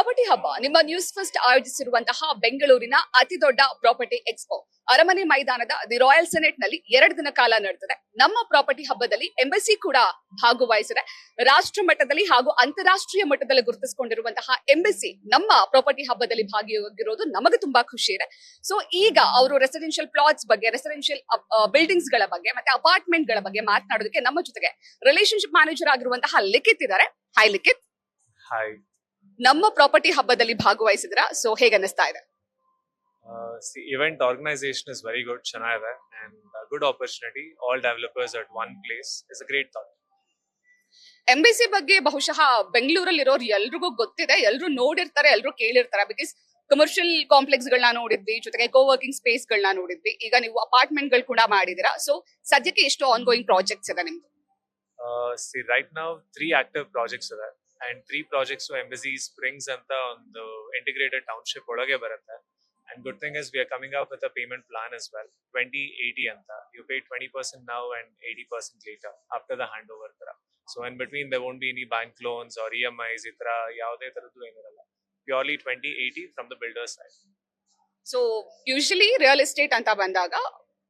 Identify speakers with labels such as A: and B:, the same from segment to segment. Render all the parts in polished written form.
A: Property ಹಬ್ಬ ನಿಮ್ಮ news first ಆಯೋಜಿಸಿರುವಂತಹ ಬೆಂಗಳೂರಿನ ಅತಿ ದೊಡ್ಡ ಪ್ರಾಪರ್ಟಿ ಎಕ್ಸ್ಪೋ ಅರಮನೆ ಮೈದಾನದ ದಿ ರಾಯಲ್ ಸೆನೆಟ್ ನಲ್ಲಿ 2 ದಿನ ಕಾಲ ನಡೆದಿದೆ. ನಮ್ಮ ಪ್ರಾಪರ್ಟಿ ಹಬ್ಬದಲ್ಲಿ ಎಂಬಸಿ ಕೂಡ ಭಾಗವಹಿಸಿದೆ. ರಾಷ್ಟ್ರ ಮಟ್ಟದಲ್ಲಿ ಹಾಗೂ ಅಂತಾರಾಷ್ಟ್ರೀಯ ಮಟ್ಟದಲ್ಲಿ ಗುರುತಿಸಿಕೊಂಡಿರುವಂತಹ ಎಂಬಸಿ ನಮ್ಮ ಪ್ರಾಪರ್ಟಿ ಹಬ್ಬದಲ್ಲಿ ಭಾಗಿಯಾಗಿರೋದು ನಮಗೆ ತುಂಬಾ ಖುಷಿ ಇದೆ. ಸೊ ಈಗ ಅವರು ರೆಸಿಡೆನ್ಷಿಯಲ್ ಪ್ಲಾಟ್ಸ್ ಬಗ್ಗೆ, ರೆಸಿಡೆನ್ಷಿಯಲ್ ಬಿಲ್ಡಿಂಗ್ಸ್ ಗಳ ಬಗ್ಗೆ ಮತ್ತೆ ಅಪಾರ್ಟ್ಮೆಂಟ್ ಗಳ ಬಗ್ಗೆ ಮಾತನಾಡೋದಕ್ಕೆ ನಮ್ಮ ಜೊತೆಗೆ ರಿಲೇಶನ್ಶಿಪ್ ಮ್ಯಾನೇಜರ್ ಆಗಿರುವಂತಹ ಲಿಖಿತ್ ಇದ್ದಾರೆ. ಹಾಯ್ ಲಿಖಿತ್.
B: ಹಾಯ್.
A: ನಮ್ಮ ಪ್ರಾಪರ್ಟಿ ಹಬ್ಬದಲ್ಲಿ ಭಾಗವಹಿಸಿದ್ರ, ಸೊ ಹೇಗೆ ಅನಿಸ್ತಾ ಇದೆ?
B: Event organization is very good, ಚೆನ್ನಾಗಿದೆ, and a good opportunity. All developers at one place is a great thought.
A: ಎಂಬಿಸಿ ಬಗ್ಗೆ ಬಹುಶಃ ಬೆಂಗಳೂರಲ್ಲಿ ಇರೋರು ಎಲ್ರಿಗೂ ಗೊತ್ತಿದೆ, ಎಲ್ಲರೂ ನೋಡಿರ್ತಾರೆ, ಎಲ್ಲರೂ ಕೇಳಿರ್ತಾರೆ. ಬಿಕಾಸ್ ಕಮರ್ಷಿಯಲ್ ಕಾಂಪ್ಲೆಕ್ಸ್ ಗಳನ್ನ ನೋಡಿದ್ವಿ, ಜೊತೆಗೆ ಕೋವರ್ಕಿಂಗ್ ಸ್ಪೇಸ್ ಗಳನ್ನ ನೋಡಿದ್ವಿ. ಈಗ ನೀವು ಅಪಾರ್ಟ್ಮೆಂಟ್ ಗಳು ಕೂಡ ಮಾಡಿದಿರಾ. ಸೊ ಸದ್ಯಕ್ಕೆ ಎಷ್ಟು ಆನ್ಗೋಯಿಂಗ್ ಪ್ರಾಜೆಕ್ಟ್ಸ್ ಇದೆ ನಿಮ್ದು?
B: Right now 3 active projects ಇದೆ, and 3 projects Embassy Springs ಅಂತ ಒಂದು integrated township ಒಳಗೆ ಬರುತ್ತೆ. And good thing is we are coming up with a payment plan as well, 20/80 anta. You pay 20% now and 80% later after the handover ತರ. So in between there won't be any bank loans or EMIs itra ಯಾವುದೇ ತರದ್ದು ಏನಿರಲ್ಲ. Purely 20/80 from the builder side.
A: So usually real estate ಅಂತ ಬಂದಾಗ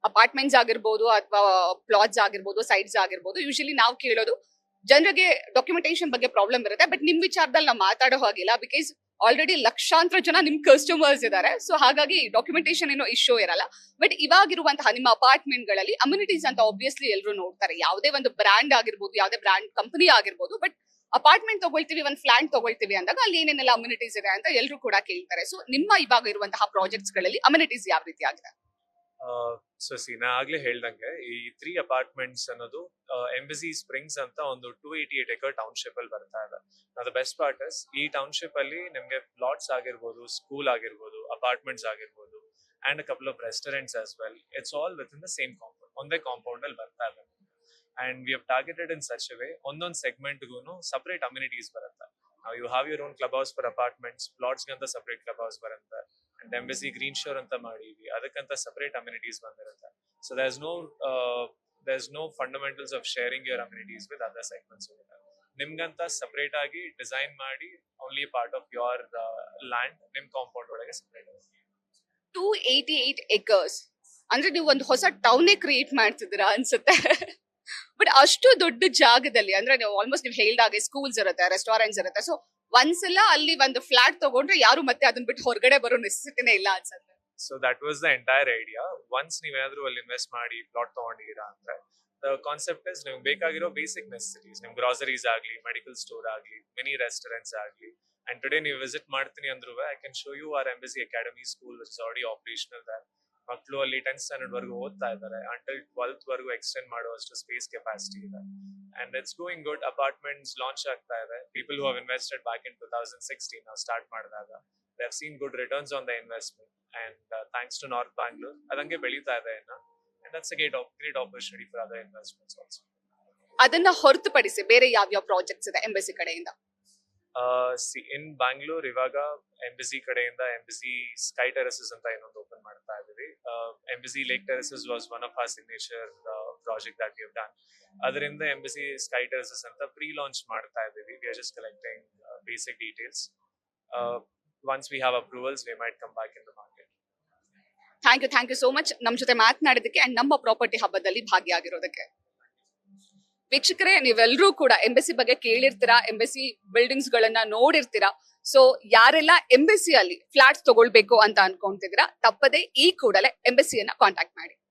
A: apartments ಆಗಿರ್ಬೋದು ಅಥವಾ plots ಆಗಿರ್ಬೋದು, sites ಆಗಿರ್ಬೋದು, ಯೂಶಲಿ ನಾವು ಕೇಳೋದು ಜನರಿಗೆ ಡಾಕ್ಯುಮೆಂಟೇಶನ್ ಬಗ್ಗೆ ಪ್ರಾಬ್ಲಮ್ ಇರುತ್ತೆ. ಬಟ್ ನಿಮ್ ವಿಚಾರದಲ್ಲಿ ನಾವು ಮಾತಾಡೋ ಹಾಗಿಲ್ಲ. ಬಿಕಾಸ್ ಆಲ್ರೆಡಿ ಲಕ್ಷಾಂತರ ಜನ ನಿಮ್ ಕಸ್ಟಮರ್ಸ್ ಇದ್ದಾರೆ. ಸೊ ಹಾಗಾಗಿ ಡಾಕ್ಯುಮೆಂಟೇಶನ್ ಏನೋ ಇಶ್ಯೂ ಇರಲ್ಲ. ಬಟ್ ಇವಾಗಿರುವಂತಹ ನಿಮ್ಮ ಅಪಾರ್ಟ್ಮೆಂಟ್ ಗಳಲ್ಲಿ ಅಮ್ಯುನಿಟೀಸ್ ಅಂತ ಆಬ್ವಿಯಸ್ಲಿ ಎಲ್ಲರೂ ನೋಡ್ತಾರೆ. ಯಾವುದೇ ಒಂದು ಬ್ರ್ಯಾಂಡ್ ಆಗಿರ್ಬೋದು, ಯಾವುದೇ ಬ್ರ್ಯಾಂಡ್ ಕಂಪನಿ ಆಗಿರ್ಬೋದು. ಬಟ್ ಅಪಾರ್ಟ್ಮೆಂಟ್ ತಗೊಳ್ತೀವಿ, ಒಂದು ಫ್ಲಾಟ್ ತಗೊಳ್ತೀವಿ ಅಂದಾಗ ಅಲ್ಲಿ ಏನೇನೆಲ್ಲ ಅಮ್ಯುನಿಟೀಸ್ ಇದೆ ಅಂತ ಎಲ್ಲರೂ ಕೂಡ ಕೇಳ್ತಾರೆ. ಸೊ ನಿಮ್ಮ ಇವಾಗ ಇರುವಂತಹ ಪ್ರಾಜೆಕ್ಟ್ಸ್ ಗಳಲ್ಲಿ ಅಮ್ಯುನಿಟೀಸ್ ಯಾವ ರೀತಿ ಆಗಿದೆ?
B: ನಾ ಆಗ್ಲೇ ಹೇಳ್ದಂಗೆ ಈ 3 ಅಪಾರ್ಟ್ಮೆಂಟ್ಸ್ ಅನ್ನೋದು ಎಂಬಸಿ ಸ್ಪ್ರಿಂಗ್ಸ್ ಅಂತ ಒಂದು 288 acre ಟೌನ್ಶಿಪ್ ಅಲ್ಲಿ ಬರ್ತಾ ಇದೆ. ದ ಬೆಸ್ಟ್ ಪಾರ್ಟ್ ಇಸ್ ಈ ಟೌನ್ಶಿಪ್ ಅಲ್ಲಿ ನಿಮ್ಗೆ ಪ್ಲಾಟ್ಸ್ ಆಗಿರ್ಬೋದು, ಸ್ಕೂಲ್ ಆಗಿರ್ಬೋದು, ಅಪಾರ್ಟ್ಮೆಂಟ್ಸ್ ಆಗಿರ್ಬೋದು, and couple of restaurants as well. It's all within the same compound, ಒಂದೇ ಕಾಂಪೌಂಡ್ ಅಲ್ಲಿ ಬರ್ತಾ ಇದೆ. And we have targeted in such way ಒಂದೊಂದು ಸೆಗ್ಮೆಂಟ್ಗೂ ಸಪರೇಟ್ ಅಮ್ಯುನಿಟೀಸ್ ಬರುತ್ತೆ. You have your own club house for apartments, plots ಗಂತ separate club house ಬರುತ್ತೆ. And Embassy Green Shore ಅಂತ ಮಾಡಿದ್ವಿ, ಅದಕ್ಕಂತ ಸಪರೇಟ್ ಅಮ್ಯುನಿಟೀಸ್ ಬಂದಿರುತ್ತೆ. So there's no fundamentals of sharing your amenities with other segments. ನಿಮ್ಗಂತ separate ಆಗಿ design ಮಾಡಿ only part of your land ನಿಮ್ ಕಾಂಪೌಂಡ್ ಒಳಗೆ ಸಪರೇಟ್.
A: 288 acres ಅಂದ್ರೆ ನೀವು ಒಂದು ಹೊಸ ಟೌನೇ ಕ್ರಿಯೇಟ್ ಮಾಡ್ತಿದ್ದೀರಾ ಅನ್ಸುತ್ತೆ. ಬಟ್ ಅಷ್ಟು ದೊಡ್ಡ ಜಾಗದಲ್ಲಿ ಅಂದ್ರೆ ನೀವು ಆಲ್ಮೋಸ್ಟ್ ನೀವು ಹೇಳ್ದಾಗೆ ಸ್ಕೂಲ್ಸ್ ಇರುತ್ತೆ, ರೆಸ್ಟೋರೆಂಟ್ಸ್ ಇರುತ್ತೆ. ಸೊ ಒಂದ್ಸಲ ಅಲ್ಲಿ ಒಂದು ಫ್ಲಾಟ್ ತಗೊಂಡ್ರೆ ಯಾರು ಮತ್ತೆ ಅದನ್ನ ಬಿಟ್ಟು ಹೊರಗಡೆ ಬರೋ ನೆಸೆಸಿಟಿನೇ ಇಲ್ಲ ಅನ್ಸುತ್ತೆ.
B: So that was the entire idea. Once ನೀವೇನಾದ್ರೂ ಅಲ್ಲಿ ಇನ್ವೆಸ್ಟ್ ಮಾಡಿ ಪ್ಲಾಟ್ ತಗೊಂಡಿದ್ದೀರಾ ಅಂದ್ರೆ ದ ಕಾನ್ಸೆಪ್ಟ್ ಇಸ್ ನಿಮ್ಗೆ ಬೇಕಾಗಿರೋ ಬೇಸಿಕ್ ನೆಸೆಸಿಟೀಸ್, ನಿಮ್ ಗ್ರಾಸರೀಸ್ ಆಗ್ಲಿ, ಮೆಡಿಕಲ್ ಸ್ಟೋರ್ ಆಗ್ಲಿ, ಮಿನಿ ರೆಸ್ಟೋರೆಂಟ್ಸ್ ಆಗ್ಲಿ. ಅಂಡ್ ಟುಡೇ ನೀವು ವಿಸಿಟ್ ಮಾಡ್ತೀನಿ ಅಂದ್ರೂ I can show you our embassy academy school which is already operational there. ಮಕ್ಕಳು ಅಲ್ಲಿ 10th ಸ್ಟ್ಯಾಂಡರ್ಡ್ ವರೆಗೂ ಓದ್ತಾ ಇದ್ದಾರೆ. ಅಂಟಿಲ್ 12th ವರೆಗೂ ಎಕ್ಸ್ಟೆಂಡ್ ಮಾಡುವಷ್ಟು ಸ್ಪೇಸ್ ಕೆಪಾಸಿಟಿ ಇದೆ. And it's going good. Apartments launch ಆಗ್ತಾ ಇದೆ. People who have invested back in 2016 ನಾವು ಸ್ಟಾರ್ಟ್ ಮಾಡಿದಾಗ they have seen good returns on the investment. And thanks to north Bangalore ಅದಂಗೆ ಬೆಳೀತಾ ಇದೆ ಇನ್ನ. And that's a great opportunity for other investments also.
A: ಅದನ್ನ ಹೊರತುಪಡಿಸಿ ಬೇರೆ ಯಾವ ಪ್ರಾಜೆಕ್ಟ್ಸ್ ಇದೆ ಎಂಬಸಿ ಕಡೆಯಿಂದ?
B: ಇನ್ ಬ್ಯಾಂಗ್ಳೂರ್ ಇವಾಗ ಎಂಬಸಿ ಕಡೆಯಿಂದ ಎಂಬಸಿ ಸ್ಕೈ ಟೆರಸಸ್ ಅಂತ ಇನ್ನೊಂದು ಓಪನ್ ಮಾಡ್ತಾ ಇದೀವಿ. Embassy Lake Terraces was one of our signature project that we have done. ಅದರಿಂದ ಎಂಬಸಿ ಸ್ಕೈ ಟೆರಸಸ್ ಅಂತ ಪ್ರೀ ಲಾಂಚ್ ಮಾಡ್ತಾ ಇದೀವಿ. We are just collecting basic details. Once we have approvals we might come back in the market.
A: Thank you so much ನಮ್ಮ ಜೊತೆ ಮಾತನಾಡಿದಕ್ಕೆ and ನಮ್ಮ property ಹಬ್ಬದಲ್ಲಿ ಭಾಗಿಯಾಗಿರೋದಕ್ಕೆ. ವೀಕ್ಷಕರೇ, ನೀವೆಲ್ಲರೂ ಕೂಡ ಎಂಬಸಿ ಬಗ್ಗೆ ಕೇಳಿರ್ತೀರಾ, ಎಂಬಸಿ ಬಿಲ್ಡಿಂಗ್ಸ್ ಗಳನ್ನ ನೋಡಿರ್ತೀರಾ. ಸೊ ಯಾರೆಲ್ಲ ಎಂಬಸಿಯಲ್ಲಿ ಫ್ಲಾಟ್ಸ್ ತಗೊಳ್ಬೇಕು ಅಂತ ಅನ್ಕೊಂತಿದ್ದೀರಾ, ತಪ್ಪದೆ ಈ ಕೂಡಲೇ ಎಂಬಸಿಯನ್ನ ಕಾಂಟ್ಯಾಕ್ಟ್ ಮಾಡಿ.